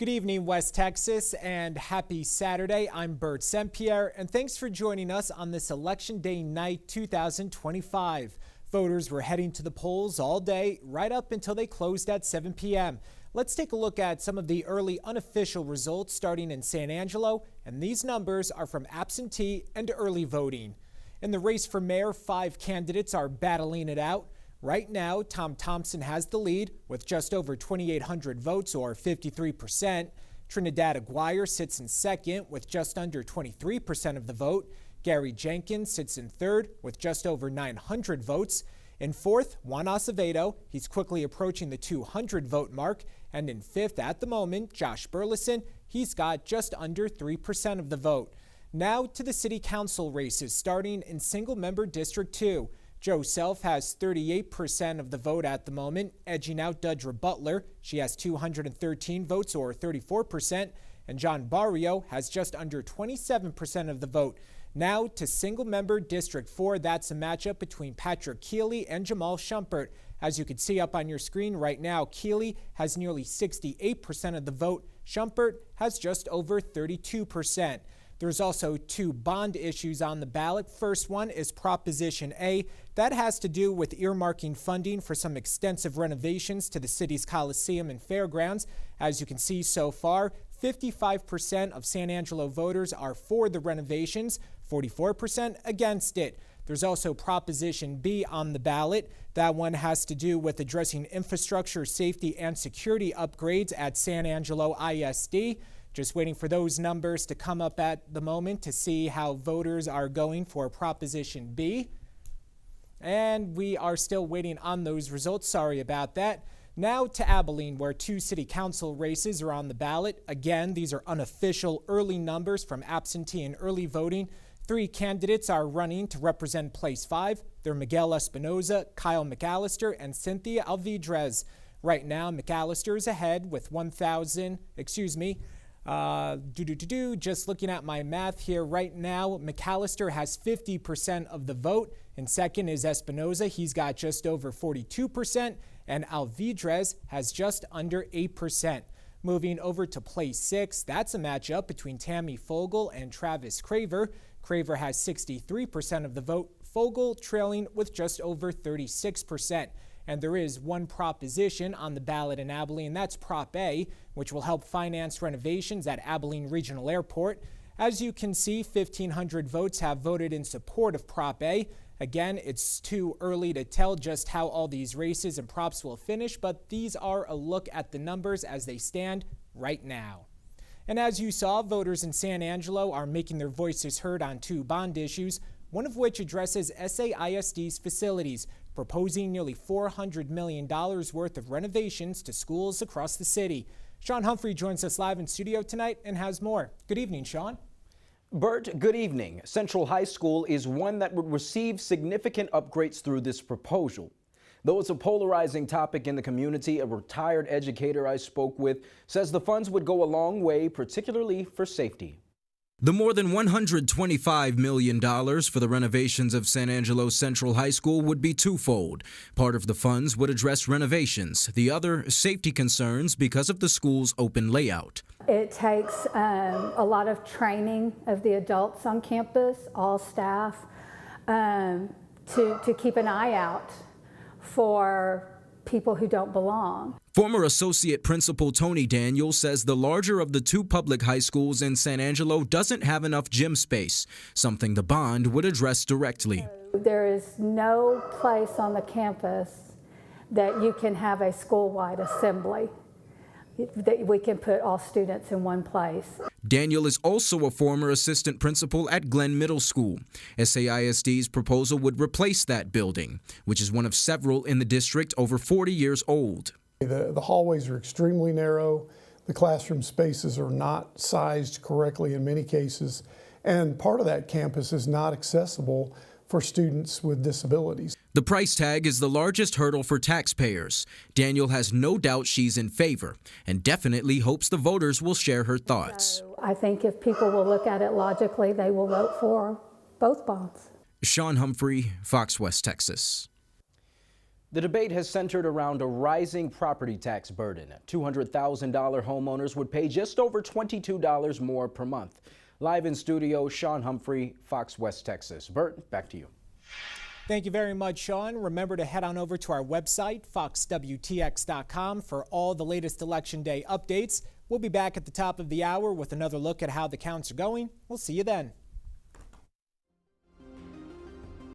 Good evening, West Texas, and happy Saturday. I'm Bert St-Pierre, and thanks for joining us on this Election Day night 2025. Voters were heading to the polls all day, right up until they closed at 7 p.m. Let's take a look at some of the early unofficial results starting in San Angelo, and these numbers are from absentee and early voting. In the race for mayor, 5 candidates are battling it out. Right now, Tom Thompson has the lead with just over 2,800 votes, or 53%. Trinidad Aguirre sits in second with just under 23% of the vote. Gary Jenkins sits in third with just over 900 votes. In fourth, Juan Acevedo. He's quickly approaching the 200 vote mark. And in fifth at the moment, Josh Burleson. He's got just under 3% of the vote. Now to the city council races, starting in single-member District 2. Joe Self has 38% of the vote at the moment, edging out Dudra Butler. She has 213 votes, or 34%, and John Barrio has just under 27% of the vote. Now to single-member District 4, that's a matchup between Patrick Keeley and Jamal Shumpert. As you can see up on your screen right now, Keeley has nearly 68% of the vote. Shumpert has just over 32%. There's also 2 bond issues on the ballot. First one is Proposition A. That has to do with earmarking funding for some extensive renovations to the city's Coliseum and Fairgrounds. As you can see so far, 55% of San Angelo voters are for the renovations, 44% against it. There's also Proposition B on the ballot. That one has to do with addressing infrastructure, safety, and security upgrades at San Angelo ISD. Just waiting for those numbers to come up at the moment to see how voters are going for Proposition B. And we are still waiting on those results. Sorry about that. Now to Abilene, where 2 city council races are on the ballot. Again, these are unofficial early numbers from absentee and early voting. 3 candidates are running to represent Place 5. They're Miguel Espinoza, Kyle McAllister, and Cynthia Alvidrez. Right now, McAllister is ahead with just looking at my math here right now, McAllister has 50% of the vote, and second is Espinoza. He's got just over 42%, and Alvidrez has just under 8%. Moving over to Place 6, that's a matchup between Tammy Fogel and Travis Craver. Craver has 63% of the vote, Fogel trailing with just over 36%. And there is one proposition on the ballot in Abilene, that's Prop A, which will help finance renovations at Abilene Regional Airport. As you can see, 1,500 votes have voted in support of Prop A. Again, it's too early to tell just how all these races and props will finish, but these are a look at the numbers as they stand right now. And as you saw, voters in San Angelo are making their voices heard on 2 bond issues, one of which addresses SAISD's facilities, proposing nearly $400 million worth of renovations to schools across the city. Sean Humphrey joins us live in studio tonight and has more. Good evening, Sean. Bert, good evening. Central High School is one that would receive significant upgrades through this proposal. Though it's a polarizing topic in the community, a retired educator I spoke with says the funds would go a long way, particularly for safety. The more than $125 million for the renovations of San Angelo Central High School would be twofold. Part of the funds would address renovations, the other safety concerns because of the school's open layout. It takes a lot of training of the adults on campus, all staff, to keep an eye out for people who don't belong. Former Associate Principal Tony Daniel says the larger of the 2 public high schools in San Angelo doesn't have enough gym space, something the bond would address directly. There is no place on the campus that you can have a school-wide assembly, that we can put all students in one place. Daniel is also a former assistant principal at Glenn Middle School. SAISD's proposal would replace that building, which is one of several in the district over 40 years old. The hallways are extremely narrow. The classroom spaces are not sized correctly in many cases, and part of that campus is not accessible for students with disabilities. The price tag is the largest hurdle for taxpayers. Daniel has no doubt she's in favor and definitely hopes the voters will share her thoughts. So I think if people will look at it logically, they will vote for both bonds. Sean Humphrey, Fox West Texas. The debate has centered around a rising property tax burden. $200,000 homeowners would pay just over $22 more per month. Live in studio, Sean Humphrey, Fox West Texas. Bert, back to you. Thank you very much, Sean. Remember to head on over to our website, foxwtx.com, for all the latest Election Day updates. We'll be back at the top of the hour with another look at how the counts are going. We'll see you then.